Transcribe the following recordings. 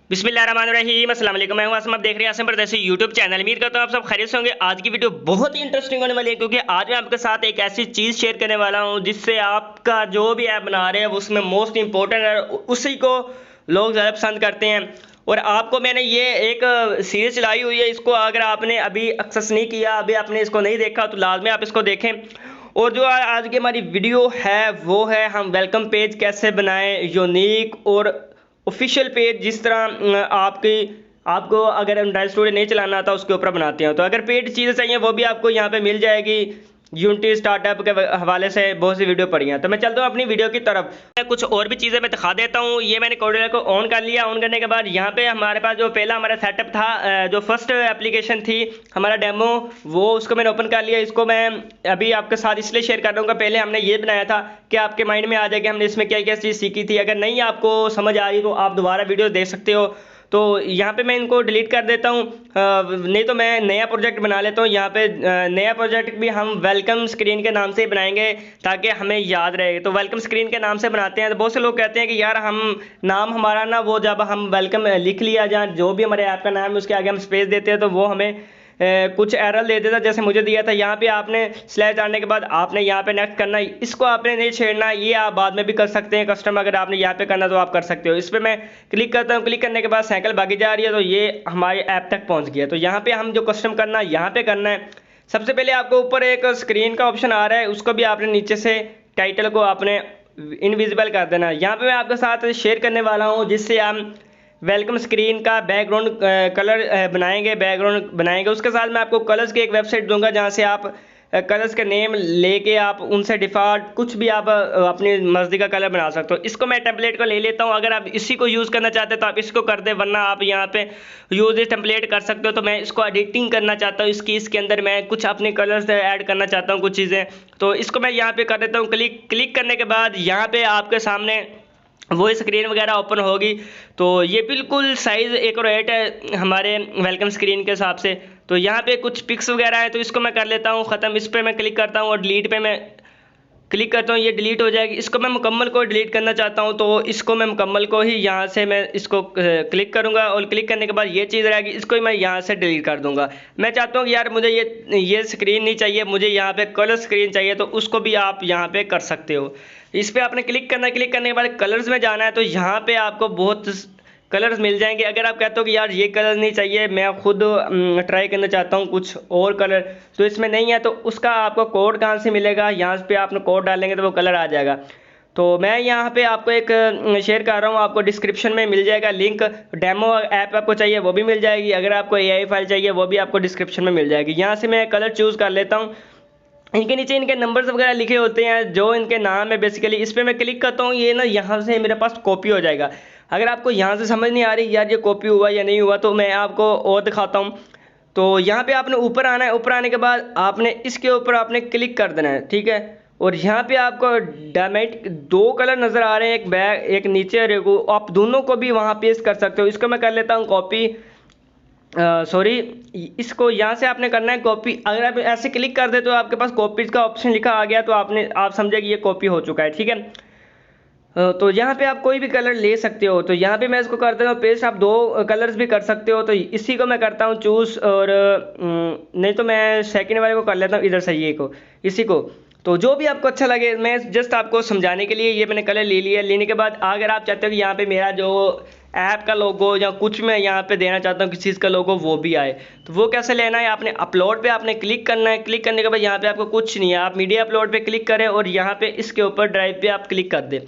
बिस्मिल्लाहिर्रहमानिर्रहीम अस्सलाम वालेकुम। मैं हूं आसिम, आप देख रहे हैं आसिम परदेसी यूट्यूब चैनल। उम्मीद करता हूं आप सब खैरियत से होंगे। आज की वीडियो बहुत ही इंटरेस्टिंग होने वाली है क्योंकि आज मैं आपके साथ एक ऐसी चीज़ शेयर करने वाला हूं जिससे आपका जो भी ऐप बना रहे हैं उसमें मोस्ट इंपॉर्टेंट है, उसी को लोग ज़्यादा पसंद करते हैं। और आपको मैंने ये एक सीरीज चलाई हुई है, इसको अगर आपने अभी एक्सेस नहीं किया, अभी आपने इसको नहीं देखा तो लाजमी आप इसको देखें। और जो आज की हमारी वीडियो है वो है हम वेलकम पेज कैसे बनाएं, यूनिक और ऑफिशियल पेज। जिस तरह आपको अगर एंड्रॉइड स्टूडियो नहीं चलाना आता उसके ऊपर बनाते हैं, तो अगर पेड चीज़ें चाहिए वो भी आपको यहाँ पे मिल जाएगी। यूनिटी स्टार्टअप के हवाले से बहुत सी वीडियो पड़ी हैं। तो मैं चलता हूँ अपनी वीडियो की तरफ। मैं कुछ और भी चीज़ें मैं दिखा देता हूँ। ये मैंने कोडुलर को ऑन कर लिया। ऑन करने के बाद यहाँ पे हमारे पास जो पहला हमारा सेटअप था, जो फर्स्ट एप्लीकेशन थी हमारा डेमो, वो उसको मैंने ओपन कर लिया। इसको मैं अभी आपके साथ इसलिए शेयर कर दूँगा, पहले हमने ये बनाया था कि आपके माइंड में आ जाए कि हमने इसमें क्या क्या चीज़ सीखी थी। अगर नहीं आपको समझ आ रही तो आप दोबारा वीडियो देख सकते हो। तो यहाँ पे मैं इनको डिलीट कर देता हूँ, नहीं तो मैं नया प्रोजेक्ट बना लेता हूँ। यहाँ पे नया प्रोजेक्ट भी हम वेलकम स्क्रीन के नाम से ही बनाएंगे ताकि हमें याद रहे। तो वेलकम स्क्रीन के नाम से बनाते हैं। तो बहुत से लोग कहते हैं कि यार हम नाम हमारा ना, वो जब हम वेलकम लिख लिया जहाँ जो भी हमारे ऐप का नाम है उसके आगे हम स्पेस देते हैं तो वो हमें कुछ एरर दे देता, जैसे मुझे दिया था। यहाँ पे आपने स्लैश डालने के बाद आपने यहाँ पे नेक्स्ट करना है, इसको आपने नहीं छेड़ना। ये आप बाद में भी कर सकते हैं कस्टम, अगर आपने यहाँ पे करना तो आप कर सकते हो। इस पर मैं क्लिक करता हूँ। क्लिक करने के बाद साइकिल भागी जा रही है, तो ये हमारे ऐप तक पहुँच गया। तो यहाँ पे हम जो कस्टम करना है यहाँ पे करना है। सबसे पहले आपको ऊपर एक स्क्रीन का ऑप्शन आ रहा है, उसको भी आपने नीचे से टाइटल को आपने इनविजिबल कर देना। यहाँ पे मैं आपके साथ शेयर करने वाला हूँ जिससे हम वेलकम स्क्रीन का बैकग्राउंड कलर बनाएंगे। उसके साथ मैं आपको कलर्स की एक वेबसाइट दूंगा जहां से आप कलर्स के नेम लेके आप उनसे डिफ़ॉल्ट कुछ भी आप अपनी मर्जी का कलर बना सकते हो। इसको मैं टेम्पलेट को ले लेता हूं। अगर आप इसी को यूज़ करना चाहते हो तो आप इसको कर दे, वरना आप यहां पे यूज इस टेम्पलेट कर सकते हो। तो मैं इसको एडिटिंग करना चाहता हूँ, इसके अंदर मैं कुछ अपने कलर्स ऐड करना चाहता हूँ, कुछ चीज़ें। तो इसको मैं यहाँ पे कर देता हूँ। क्लिक करने के बाद यहाँ पे आपके सामने वो स्क्रीन वगैरह ओपन होगी। तो ये बिल्कुल साइज़ एक्यूरेट है हमारे वेलकम स्क्रीन के हिसाब से। तो यहाँ पे कुछ पिक्स वगैरह है, तो इसको मैं कर लेता हूँ ख़त्म। इस पर मैं क्लिक करता हूँ और डिलीट पे मैं क्लिक करता हूँ, ये डिलीट हो जाएगी। इसको मैं मुकम्मल को डिलीट करना चाहता हूँ, तो इसको मैं मुकम्मल को ही यहाँ से मैं इसको क्लिक करूँगा और क्लिक करने के बाद ये चीज़ रहेगी, इसको ही मैं यहाँ से डिलीट कर दूँगा। मैं चाहता हूँ कि यार मुझे ये स्क्रीन नहीं चाहिए, मुझे यहाँ पे कलर स्क्रीन चाहिए, तो उसको भी आप यहाँ पे कर सकते हो। इस पर आपने क्लिक करना है। क्लिक करने के बाद कलर्स में जाना है, तो यहाँ पर आपको बहुत कलर्स मिल जाएंगे। अगर आप कहते हो कि यार ये कलर नहीं चाहिए, मैं खुद ट्राई करना चाहता हूँ कुछ और कलर, तो इसमें नहीं है, तो उसका आपको कोड कहाँ से मिलेगा, यहाँ पे आपने कोड डालेंगे तो वो कलर आ जाएगा। तो मैं यहाँ पे आपको एक शेयर कर रहा हूँ, आपको डिस्क्रिप्शन में मिल जाएगा लिंक। डेमो ऐप आपको चाहिए वो भी मिल जाएगी, अगर आपको एआई फाइल चाहिए वो भी आपको डिस्क्रिप्शन में मिल जाएगी। यहाँ से मैं कलर चूज़ कर लेता हूँ। इनके नीचे इनके नंबर्स वगैरह लिखे होते हैं जो इनके नाम है बेसिकली। इस पर मैं क्लिक करता हूँ, ये ना यहाँ से मेरे पास कॉपी हो जाएगा। अगर आपको यहाँ से समझ नहीं आ रही यार ये कॉपी हुआ या नहीं हुआ, तो मैं आपको और दिखाता हूँ। तो यहाँ पे आपने ऊपर आना है। ऊपर आने के बाद आपने इसके ऊपर आपने क्लिक कर देना है, ठीक है। और यहाँ पे आपको डायमेट दो कलर नज़र आ रहे हैं, एक बैग एक नीचे, और आप दोनों को भी वहाँ पेस्ट कर सकते हो। इसको मैं कर लेता हूँ कॉपी, सॉरी, इसको यहाँ से आपने करना है कॉपी। अगर आप ऐसे क्लिक कर दे तो आपके पास कॉपीज का ऑप्शन लिखा आ गया, तो आप समझे कि ये कॉपी हो चुका है, ठीक है। तो यहाँ पे आप कोई भी कलर ले सकते हो। तो यहाँ पे मैं इसको कर देता हूँ पेस्ट, आप दो कलर्स भी कर सकते हो। तो इसी को मैं करता हूँ चूज़, और नहीं तो मैं सेकंड वाले को कर लेता हूँ इधर से, ये को इसी को। तो जो भी आपको अच्छा लगे, मैं जस्ट आपको समझाने के लिए ये मैंने कलर ले लिया। लेने के बाद अगर आप चाहते हो कि यहाँ पे मेरा जो ऐप का लोगो या कुछ मैं यहाँ पे देना चाहता हूँ किसी चीज़ का लोगो वो भी आए, तो वो कैसे लेना है, आपने अपलोड पे आपने क्लिक करना है। क्लिक करने के बाद यहाँ पे आपको कुछ नहीं है, आप मीडिया अपलोड पे क्लिक करें और यहाँ पे इसके ऊपर ड्राइव पे आप क्लिक कर दें,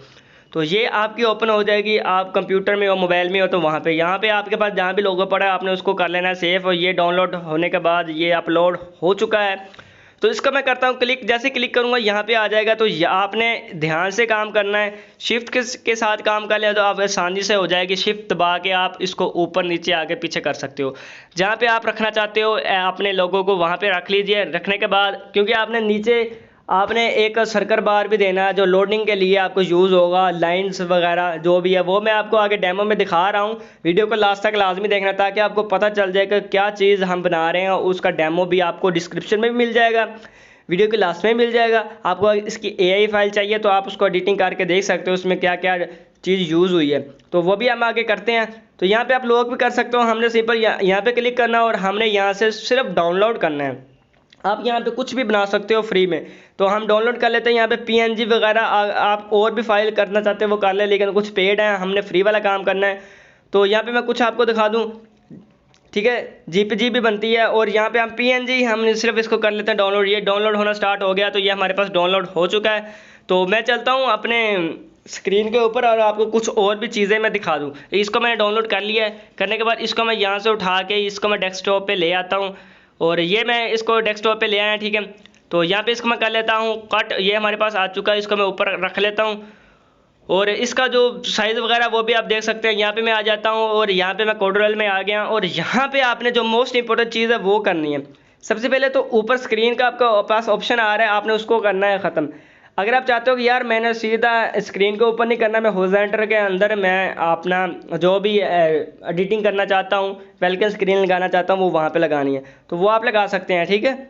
तो ये आपकी ओपन हो जाएगी। आप कंप्यूटर में हो मोबाइल में हो तो वहाँ पे यहाँ पे आपके पास जहाँ भी लोगो पड़ा है आपने उसको कर लेना है सेव। और ये डाउनलोड होने के बाद ये अपलोड हो चुका है। तो इसका मैं करता हूँ क्लिक। जैसे क्लिक करूँगा यहाँ पे आ जाएगा। तो आपने ध्यान से काम करना है, शिफ्ट के साथ काम कर लिया तो आप आसानी से हो जाएगी। शिफ्ट दबा के आप इसको ऊपर नीचे आगे पीछे कर सकते हो। जहाँ पे आप रखना चाहते हो अपने लोगों को वहाँ पे रख लीजिए। रखने के बाद क्योंकि आपने नीचे आपने एक सर्कल बार भी देना है जो लोडिंग के लिए आपको यूज़ होगा, लाइंस वगैरह जो भी है वो मैं आपको आगे डेमो में दिखा रहा हूँ। वीडियो को लास्ट तक लाजमी देखना ताकि आपको पता चल जाए कि क्या चीज़ हम बना रहे हैं। उसका डेमो भी आपको डिस्क्रिप्शन में भी मिल जाएगा, वीडियो के लास्ट में मिल जाएगा। आपको इसकी एआई फाइल चाहिए तो आप उसको एडिटिंग करके देख सकते हो उसमें क्या क्या चीज़ यूज़ हुई है, तो वो भी हम आगे करते हैं। तो यहाँ पे आप लोग भी कर सकते हो। हमने सिंपल यहाँ पे क्लिक करना और हमने यहाँ से सिर्फ डाउनलोड करना है। आप यहाँ पे कुछ भी बना सकते हो फ्री में, तो हम डाउनलोड कर लेते हैं। यहाँ पे PNG वगैरह आप और भी फाइल करना चाहते हैं वो कर ले, लेकिन कुछ पेड है, हमने फ्री वाला काम करना है। तो यहाँ पे मैं कुछ आपको दिखा दूँ, ठीक है, JPG भी बनती है। और यहाँ पे हम PNG हम सिर्फ इसको कर लेते हैं डाउनलोड। ये डाउनलोड होना स्टार्ट हो गया, तो ये हमारे पास डाउनलोड हो चुका है। तो मैं चलता हूँ अपने स्क्रीन के ऊपर और आपको कुछ और भी चीज़ें मैं दिखा दूँ। इसको मैंने डाउनलोड कर लिया है। करने के बाद इसको मैं यहाँ से उठा के इसको मैं डेस्कटॉप पे ले आता हूँ, और ये मैं इसको डेस्कटॉप पे ले आया, ठीक है। तो यहाँ पे इसको मैं कर लेता हूँ कट। ये हमारे पास आ चुका है, इसको मैं ऊपर रख लेता हूँ। और इसका जो साइज़ वगैरह वो भी आप देख सकते हैं। यहाँ पे मैं आ जाता हूँ और यहाँ पे मैं कोडुलर में आ गया। और यहाँ पे आपने जो मोस्ट इंपॉर्टेंट चीज़ है वो करनी है। सबसे पहले तो ऊपर स्क्रीन का आपका पास ऑप्शन आ रहा है, आपने उसको करना है ख़त्म। अगर आप चाहते हो कि यार मैंने सीधा स्क्रीन के ऊपर नहीं करना, मैं होरिज़ोंटल के अंदर मैं अपना जो भी एडिटिंग करना चाहता हूँ, वेलकम स्क्रीन लगाना चाहता हूँ, वो वहाँ पे लगानी है, तो वो आप लगा सकते हैं, ठीक है।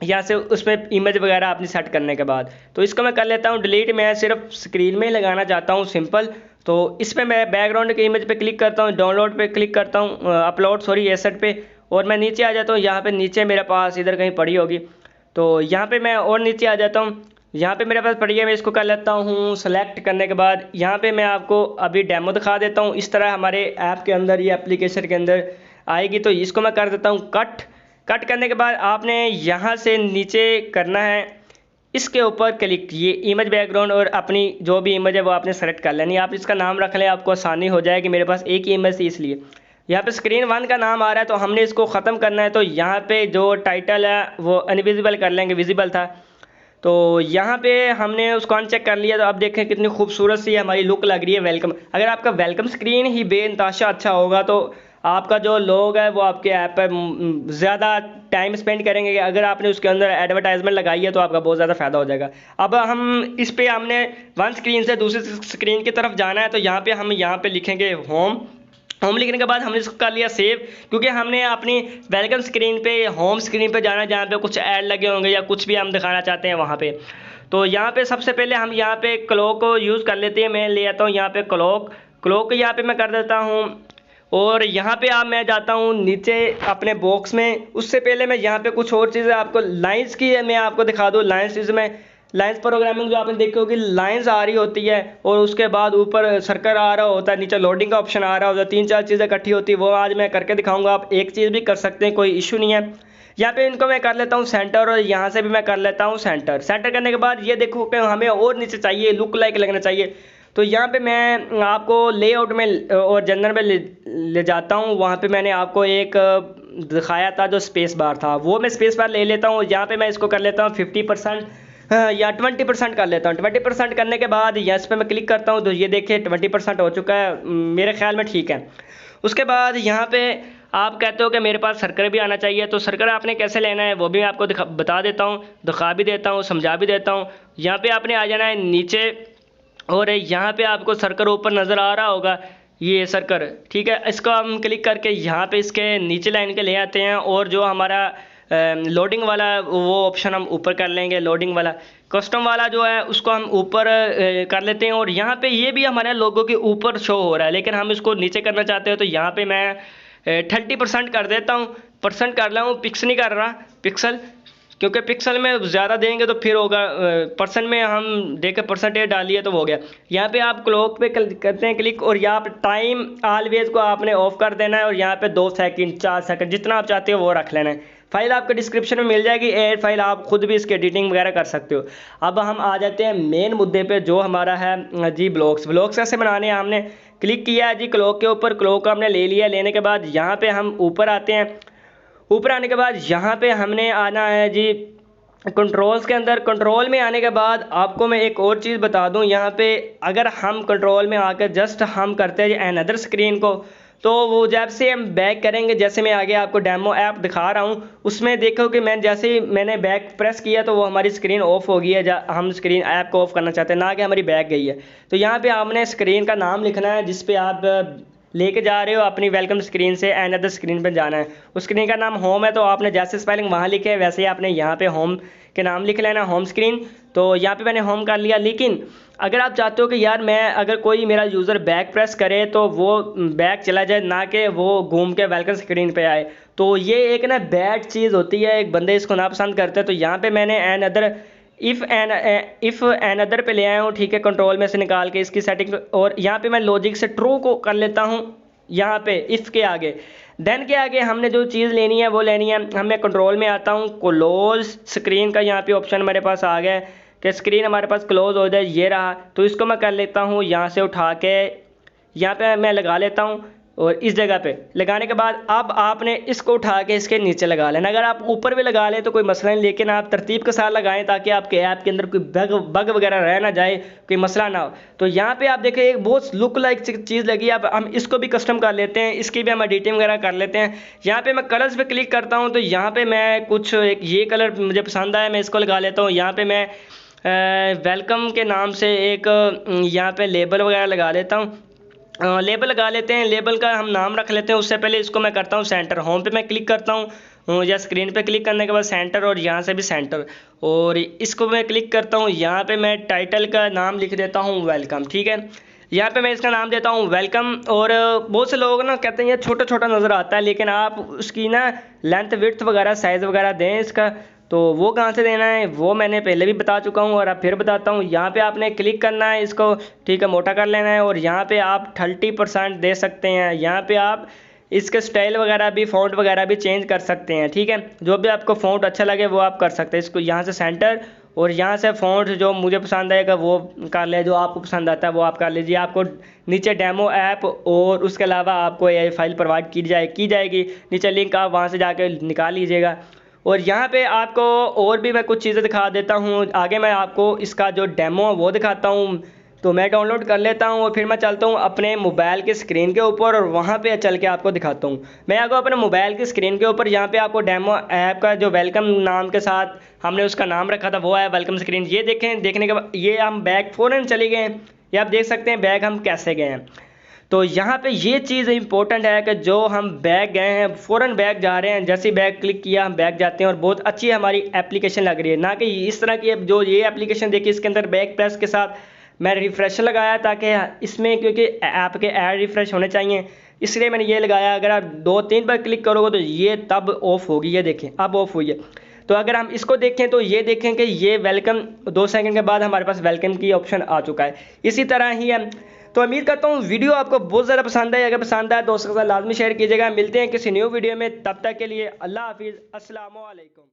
यहाँ से उसमें इमेज वगैरह अपनी सेट करने के बाद तो इसको मैं कर लेता हूँ डिलीट। मैं सिर्फ स्क्रीन में ही लगाना चाहता हूँ सिंपल। तो इस पर मैं बैकग्राउंड के इमेज पे क्लिक करता हूँ, डाउनलोड पे क्लिक करता हूँ, अपलोड सॉरी एसेट पे, और मैं नीचे आ जाता हूँ। यहाँ पे नीचे मेरे पास इधर कहीं पड़ी होगी, तो यहाँ पे मैं और नीचे आ जाता हूँ। यहाँ पे मेरे पास पड़ी है, मैं इसको कर लेता हूँ सेलेक्ट। करने के बाद यहाँ पे मैं आपको अभी डेमो दिखा देता हूँ। इस तरह हमारे ऐप के अंदर, ये एप्लीकेशन के अंदर आएगी। तो इसको मैं कर देता हूँ कट। कट करने के बाद आपने यहाँ से नीचे करना है, इसके ऊपर क्लिक, ये इमेज बैकग्राउंड और अपनी जो भी इमेज है वो आपने सेलेक्ट कर लेनी है। आप इसका नाम रख लें, आपको आसानी हो जाएगी। मेरे पास एक ही इमेज थी इसलिए यहाँ पे स्क्रीन 1 का नाम आ रहा है, तो हमने इसको ख़त्म करना है। तो यहाँ पे जो टाइटल है वो अनविजिबल कर लेंगे, विजिबल था। तो यहाँ पे हमने उसको अनचेक कर लिया। तो अब देखें कितनी खूबसूरत सी हमारी लुक लग रही है वेलकम। अगर आपका वेलकम स्क्रीन ही बेनताशा अच्छा होगा तो आपका जो लोग है वो आपके ऐप पर ज़्यादा टाइम स्पेंड करेंगे। अगर आपने उसके अंदर एडवर्टाइजमेंट लगाई है तो आपका बहुत ज़्यादा फ़ायदा हो जाएगा। अब हम इस पे हमने वन स्क्रीन से दूसरी स्क्रीन की तरफ जाना है, तो यहाँ पे हम यहाँ पे लिखेंगे होम। होम लिखने के बाद हमने इसको कर लिया सेव, क्योंकि हमने अपनी वेलकम स्क्रीन पे होम स्क्रीन पे जाना है जहाँ पे कुछ ऐड लगे होंगे या कुछ भी हम दिखाना चाहते हैं वहाँ पे। तो यहाँ पे सबसे पहले हम यहाँ पे क्लॉक को यूज़ कर लेते हैं। मैं ले आता हूँ यहाँ पे क्लॉक यहाँ पे मैं कर देता हूँ। और यहाँ पे मैं जाता हूँ नीचे अपने बॉक्स में। उससे पहले मैं यहाँ पे कुछ और चीज़ें आपको लाइंस की मैं आपको दिखा दूँ। लाइंस इसमें लाइंस प्रोग्रामिंग जो आपने देखी होगी, लाइंस आ रही होती है और उसके बाद ऊपर सर्कल आ रहा होता है, नीचे लोडिंग का ऑप्शन आ रहा होता है। 3-4 चीज़ें इकट्ठी होती है, वो आज मैं करके दिखाऊंगा। आप एक चीज़ भी कर सकते हैं, कोई इशू नहीं है। यहाँ पे इनको मैं कर लेता हूँ सेंटर, और यहाँ से भी मैं कर लेता हूँ सेंटर करने के बाद ये देखो कि हमें और नीचे चाहिए, लुक लाइक लगना चाहिए। तो यहाँ पे मैं आपको लेआउट में और जनरल में ले जाता हूँ। वहाँ पे मैंने आपको एक दिखाया था जो स्पेस बार था, वो मैं स्पेस बार ले लेता हूँ। यहाँ पे मैं इसको कर लेता हूँ 50% या 20% कर लेता हूँ। 20% करने के बाद यस पे मैं क्लिक करता हूँ, तो ये देखिए 20% हो चुका है, मेरे ख्याल में ठीक है। उसके बाद यहाँ पे आप कहते हो कि मेरे पास सर्कल भी आना चाहिए, तो सर्कल आपने कैसे लेना है वो भी मैं आपको बता देता हूँ, दिखा भी देता हूँ, समझा भी देता हूँ। यहाँ पे आपने आ जाना है नीचे, और यहाँ पे आपको सर्कल ऊपर नज़र आ रहा होगा, ये सर्कल, ठीक है। इसको हम क्लिक करके यहाँ पे इसके नीचे लाइन के ले आते हैं, और जो हमारा लोडिंग वाला वो ऑप्शन हम ऊपर कर लेंगे। लोडिंग वाला कस्टम वाला जो है उसको हम ऊपर कर लेते हैं। और यहाँ पे ये भी हमारे लोगों के ऊपर शो हो रहा है, लेकिन हम इसको नीचे करना चाहते हो, तो यहाँ पे मैं 30% कर देता हूँ। परसेंट कर रहा हूँ, पिक्स नहीं कर रहा, पिक्सल, क्योंकि पिक्सल में ज़्यादा देंगे तो फिर होगा। परसेंट में हम देखे परसेंटेज डालिए तो हो गया। यहाँ पे आप क्लॉक पे करते हैं क्लिक, और यहाँ पे टाइम ऑलवेज को आपने ऑफ कर देना है, और यहाँ पे 2 सेकंड 4 सेकंड जितना आप चाहते हो वो रख लेना है। फाइल आपको डिस्क्रिप्शन में मिल जाएगी, एड फाइल, आप खुद भी इसकी एडिटिंग वगैरह कर सकते हो। अब हम आ जाते हैं मेन मुद्दे पे जो हमारा है जी ब्लॉग्स कैसे बनाने हैं। हमने क्लिक किया है जी क्लॉक के ऊपर, क्लॉक को हमने ले लिया। लेने के बाद यहाँ पे हम ऊपर आते हैं। ऊपर आने के बाद यहाँ पे हमने आना है जी कंट्रोल्स के अंदर। कंट्रोल में आने के बाद आपको मैं एक और चीज़ बता दूं, यहाँ पे अगर हम कंट्रोल में आकर जस्ट हम करते हैं अनदर स्क्रीन को, तो वो जब से हम बैक करेंगे, जैसे मैं आगे आपको डेमो ऐप दिखा रहा हूँ, उसमें देखो कि जैसे ही मैंने बैक प्रेस किया तो वो हमारी स्क्रीन ऑफ हो गई है। हम स्क्रीन ऐप को ऑफ करना चाहते हैं, ना कि हमारी बैक गई है। तो यहाँ पे आपने स्क्रीन का नाम लिखना है जिस पे आप लेके जा रहे हो अपनी वेलकम स्क्रीन से अनदर स्क्रीन पे जाना है। उस स्क्रीन का नाम होम है, तो आपने जैसे स्पेलिंग वहाँ लिखे है वैसे ही आपने यहाँ पे होम के नाम लिख लेना, होम स्क्रीन। तो यहाँ पे मैंने होम कर लिया। लेकिन अगर आप चाहते हो कि यार मैं अगर कोई मेरा यूज़र बैक प्रेस करे तो वो बैक चला जाए, ना कि वो घूम के वेलकम स्क्रीन पे आए, तो ये एक ना बैड चीज़ होती है, एक बंदे इसको नापसंद करते हैं। तो यहाँ पे मैंने another if another पे ले आया हूँ, ठीक है, कंट्रोल में से निकाल के इसकी सेटिंग, और यहाँ पे मैं लॉजिक से ट्रू को कर लेता हूँ यहाँ पे इफ़ के आगे। देन के आगे हमने जो चीज़ लेनी है वो लेनी है, हमें कंट्रोल में आता हूँ, क्लोज स्क्रीन का यहाँ पे ऑप्शन मेरे पास आ गया है कि स्क्रीन हमारे पास क्लोज हो जाए, ये रहा। तो इसको मैं कर लेता हूँ यहाँ से उठा के यहाँ पे मैं लगा लेता हूँ, और इस जगह पे लगाने के बाद अब आपने इसको उठा के इसके नीचे लगा लेना। अगर आप ऊपर भी लगा लें तो कोई मसला नहीं, लेकिन आप तरतीब के साथ लगाएं ताकि आपके ऐप के अंदर कोई बग वगैरह रह ना जाए, कोई मसला ना हो। तो यहाँ पे आप देखें एक बहुत लुक लाइक चीज़ लगी, अब हम इसको भी कस्टम कर लेते हैं, इसकी भी हम एडिटिंग वगैरह कर लेते हैं। यहाँ पे मैं कलर्स पे क्लिक करता हूँ, तो यहाँ पे मैं कुछ एक ये कलर मुझे पसंद आया, मैं इसको लगा लेता हूँ। यहाँ पे मैं वेलकम के नाम से एक यहाँ पे लेबल वगैरह लगा लेता हूँ, लेबल लगा लेते हैं, लेबल का हम नाम रख लेते हैं। उससे पहले इसको मैं करता हूँ सेंटर, होम पे मैं क्लिक करता हूँ या स्क्रीन पे क्लिक करने के बाद सेंटर, और यहाँ से भी सेंटर, और इसको मैं क्लिक करता हूँ। यहाँ पे मैं टाइटल का नाम लिख देता हूँ वेलकम, ठीक है। यहाँ पे मैं इसका नाम देता हूँ वेलकम। और बहुत से लोग ना कहते हैं ये छोटा छोटा नज़र आता है, लेकिन आप उसकी ना लेंथ विड्थ वगैरह साइज़ वगैरह दें इसका, तो वो कहाँ से देना है वो मैंने पहले भी बता चुका हूँ और अब फिर बताता हूँ। यहाँ पे आपने क्लिक करना है इसको, ठीक है, मोटा कर लेना है, और यहाँ पे आप 30% दे सकते हैं। यहाँ पे आप इसके स्टाइल वगैरह भी, फ़ॉन्ट वगैरह भी चेंज कर सकते हैं, ठीक है। जो भी आपको फ़ॉन्ट अच्छा लगे वो आप कर सकते हैं। इसको यहाँ से सेंटर, और यहाँ से फ़ॉन्ट जो मुझे पसंद आएगा वो कर ले, जो आपको पसंद आता है वो आप कर लीजिए। आपको नीचे डेमो ऐप और उसके अलावा आपको AI फाइल प्रोवाइड की जाएगी, नीचे लिंक आप वहाँ से जाके निकाल लीजिएगा। और यहाँ पे आपको और भी मैं कुछ चीज़ें दिखा देता हूँ, आगे मैं आपको इसका जो डेमो है वो दिखाता हूँ। तो मैं डाउनलोड कर लेता हूँ और फिर मैं चलता हूँ अपने मोबाइल के स्क्रीन के ऊपर, और वहाँ पे चल के आपको दिखाता हूँ। मैं आगे अपने मोबाइल की स्क्रीन के ऊपर, यहाँ पे आपको डेमो ऐप का जो वेलकम नाम के साथ हमने उसका नाम रखा था वो है वेलकम स्क्रीन। ये देखें, देखने के बाद ये हम बैक फ़ौरन चले गए हैं, ये आप देख सकते हैं बैक हम कैसे गए हैं। तो यहाँ पे ये चीज़ इंपॉर्टेंट है कि जो हम बैक गए हैं फ़ौरन बैक जा रहे हैं, जैसे बैक क्लिक किया हम बैक जाते हैं, और बहुत अच्छी हमारी एप्लीकेशन लग रही है। ना कि इस तरह की जो ये एप्लीकेशन देखिए इसके अंदर बैक प्रेस के साथ मैं रिफ़्रेश लगाया, ताकि इसमें क्योंकि ऐप के ऐड रिफ़्रेश होने चाहिए इसलिए मैंने ये लगाया। अगर आप 2-3 बार क्लिक करोगे तो ये तब ऑफ होगी, ये देखें अब ऑफ हुई है। तो अगर हम इसको देखें तो ये देखें कि ये वेलकम 2 सेकंड के बाद हमारे पास वेलकम की ऑप्शन आ चुका है। इसी तरह ही है। तो उम्मीद करता हूँ वीडियो आपको बहुत ज़्यादा पसंद है। अगर पसंद आए दोस्तों के साथ लाजमी शेयर कीजिएगा। मिलते हैं किसी न्यू वीडियो में, तब तक के लिए अल्लाह हाफिज़, अस्सलाम वालेकुम।